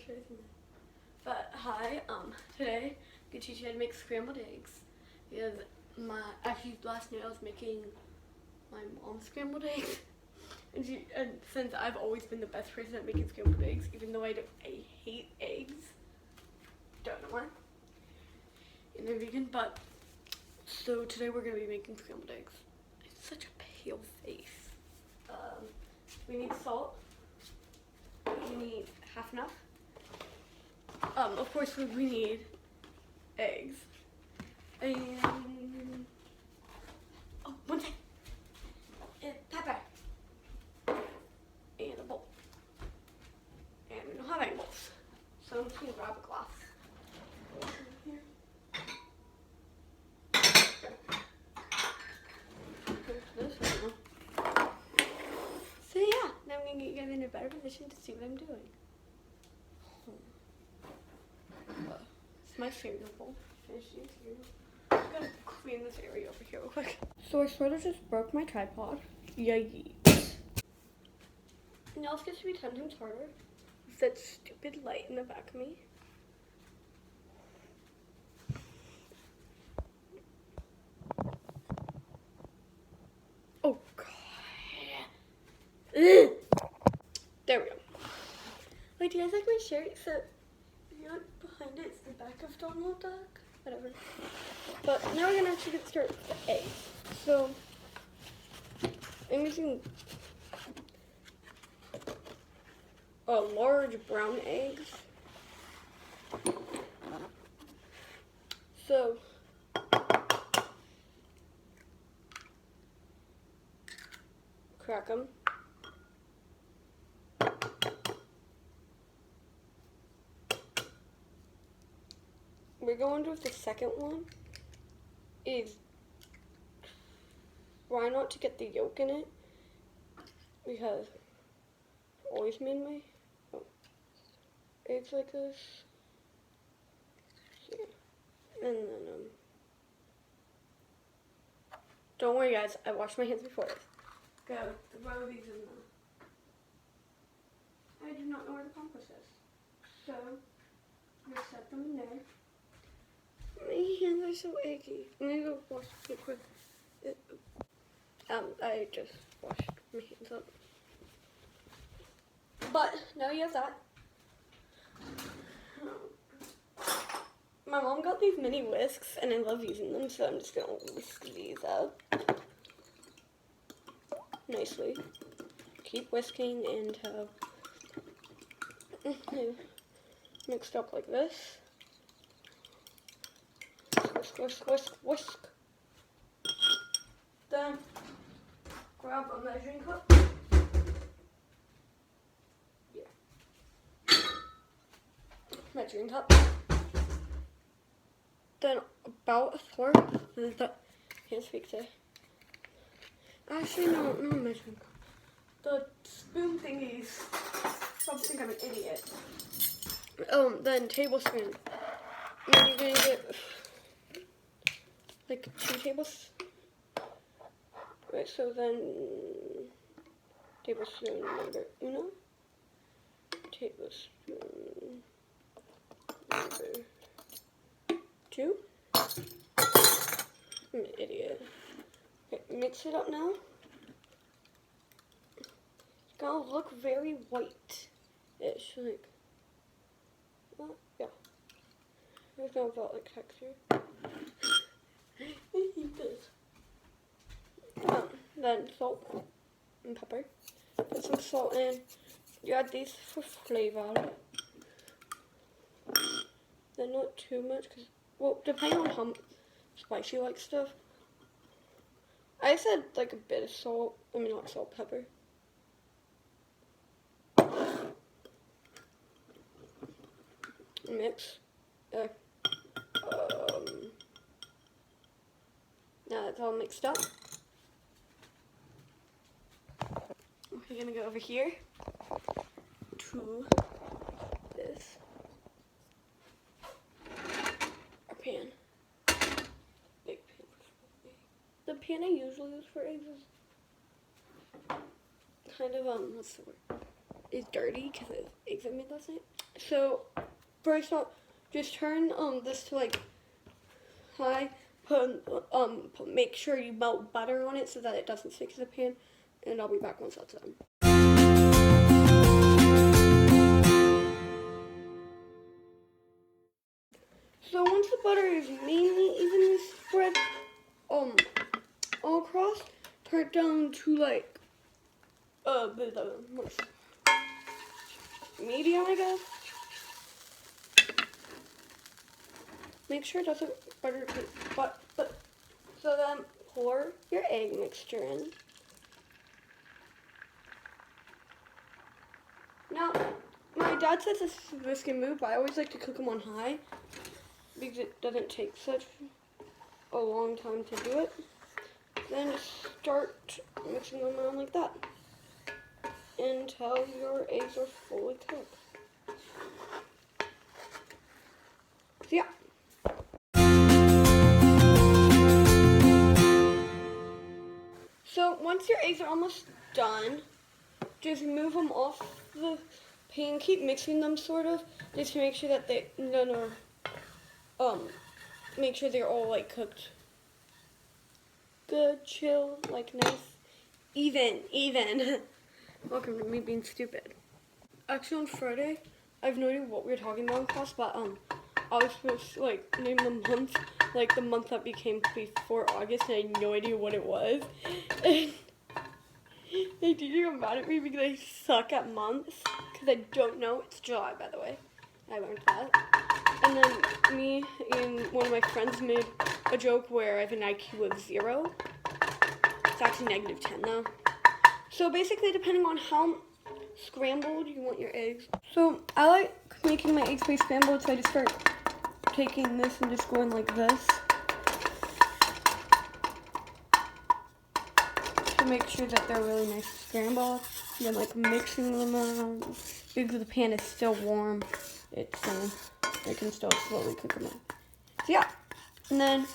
picture, isn't it? But hi, today I'm gonna teach you how to make scrambled eggs. Because actually last night I was making my mom's scrambled eggs. And since I've always been the best person at making scrambled eggs, even though I hate eggs. Don't know why. And I'm vegan, but so today we're gonna be making scrambled eggs. It's such a pale face. We need salt. We need half enough. Of course we need eggs. And one thing. And pepper. And a bowl. And we don't have any bowls. So I'm just gonna grab a glass. Here. So yeah, now I'm gonna get you guys in a better position to see what I'm doing. It's my cereal bowl. Finish eating cereal. I'm gonna clean this area over here real quick. So I sort of just broke my tripod. Yikes. Now it's gonna be 10 times harder with that stupid light in the back of me. Oh god. Ugh. There we go. Wait, do you guys like my shirt? Except if you look behind it, it's the back of Donald Duck. Whatever. But now we're gonna actually get started with the eggs. So I'm using large brown eggs. So crack them. We're going with the second one. Is try not to get the yolk in it because I've always made my eggs like this. So, yeah. And then don't worry guys, I washed my hands before this. Go throw these in the. I do not know where the compost is. So I'm gonna set them in there. My hands are so achy. I'm gonna go wash it quick. I just washed my hands up. But now you have that. My mom got these mini whisks and I love using them, so I'm just gonna whisk these up nicely. Keep whisking until mixed up like this. Whisk, whisk, whisk, whisk. Then grab a measuring cup. Yeah. Measuring cup. Then about a fourth. Can't speak today. Actually, no measuring cup. The spoon thingies. Probably think I'm an idiot. Then tablespoon. And then you're gonna get like 2 tablespoons. Right, so then tablespoon number uno. Tablespoon number 2. I'm an idiot. Okay, mix it up now. It's gonna look very white-ish, like, yeah. There's no about like texture. I hate this. Then salt and pepper. Put some salt in. You add these for flavor. Then not too much, cause well, depending on how spicy you like stuff. I said like a bit of salt. I mean not salt, pepper. Mix. Now that's all mixed up. We're gonna go over here to this our pan. Big pan. The pan I usually use for eggs is kind of what's the word? is dirty because of eggs I made last night. So first I'll just turn this to like high. Make sure you melt butter on it so that it doesn't stick to the pan, and I'll be back once that's done. So once the butter is mainly evenly spread all across, turn it down to like medium, I guess. Make sure it doesn't butter but so then pour your egg mixture in. Now, my dad says this is a risky move, but I always like to cook them on high because it doesn't take such a long time to do it. Then start mixing them around like that until your eggs are fully cooked. So yeah. So once your eggs are almost done, just move them off the pan. Keep mixing them sort of, just to make sure that they make sure they're all like cooked. Good, chill, like nice, even. Welcome to me being stupid. Actually, on Friday, I have no idea what we were talking about in class, but I was supposed to like name the month, like the month that became before August, and I had no idea what it was. And my teacher got mad at me because I suck at months, because I don't know. It's July, by the way. I learned that. And then me and one of my friends made a joke where I have an IQ of 0. It's actually -10 though. So basically, depending on how scrambled you want your eggs. So I like making my eggs pretty scrambled, so I just start taking this and just going like this to make sure that they're really nice and scrambled. And then like mixing them around because the pan is still warm. It's I can still slowly cook them in. So yeah, and then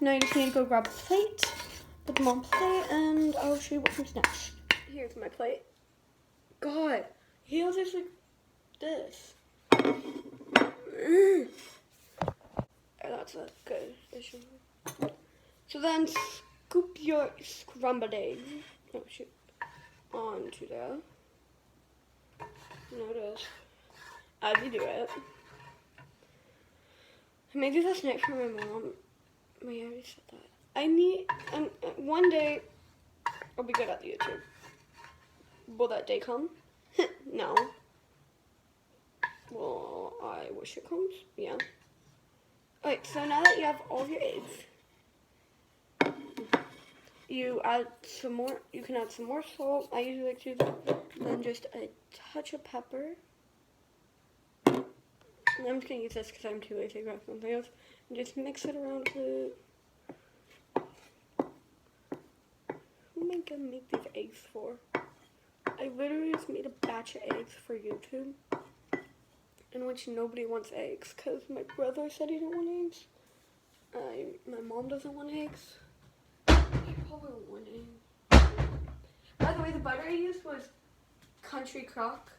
now you just need to go grab a plate, put them on plate, and I'll show you what comes next. Here's my plate. God, he was just like this. That's a good issue. So then scoop your scrambled egg. Oh shoot. Onto there. Notice as you do it. I made this last night for my mom. I already said that. I need one day I'll be good at the YouTube. Will that day come? No. Well, I wish it comes. Yeah. Alright, so now that you have all of your eggs, you add some more. You can add some more salt. I usually like to use then just a touch of pepper. And I'm just gonna use this because I'm too lazy to grab something else. And just mix it around a bit. Who am I gonna make these eggs for? I literally just made a batch of eggs for YouTube, in which nobody wants eggs, because my brother said he didn't want eggs. My mom doesn't want eggs. She probably won't want eggs. By the way, the butter I used was Country Crock.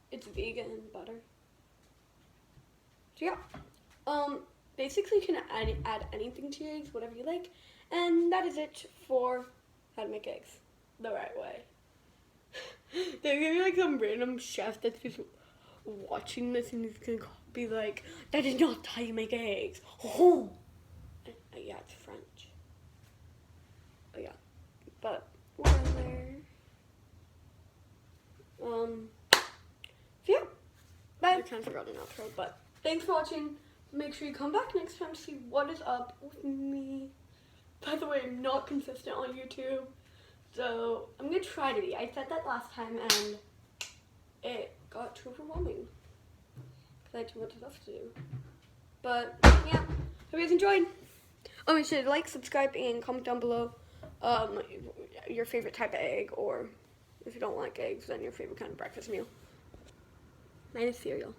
It's vegan butter. So yeah, basically you can add anything to your eggs, whatever you like, and that is it for how to make eggs the right way. There's gonna be like some random chef that's just watching this and he's gonna be like, that is not how you make eggs. Oh, yeah, it's French. Oh yeah, but whatever. So yeah, bye. I kind of forgot an outro, but thanks for watching. Make sure you come back next time to see what is up with me. By the way, I'm not consistent on YouTube. So, I'm going to try to be. I said that last time and it got too overwhelming because I had too much stuff to do. But, yeah. Hope you guys enjoyed. Oh, you should like, subscribe, and comment down below your favorite type of egg, or if you don't like eggs, then your favorite kind of breakfast meal. Mine is cereal.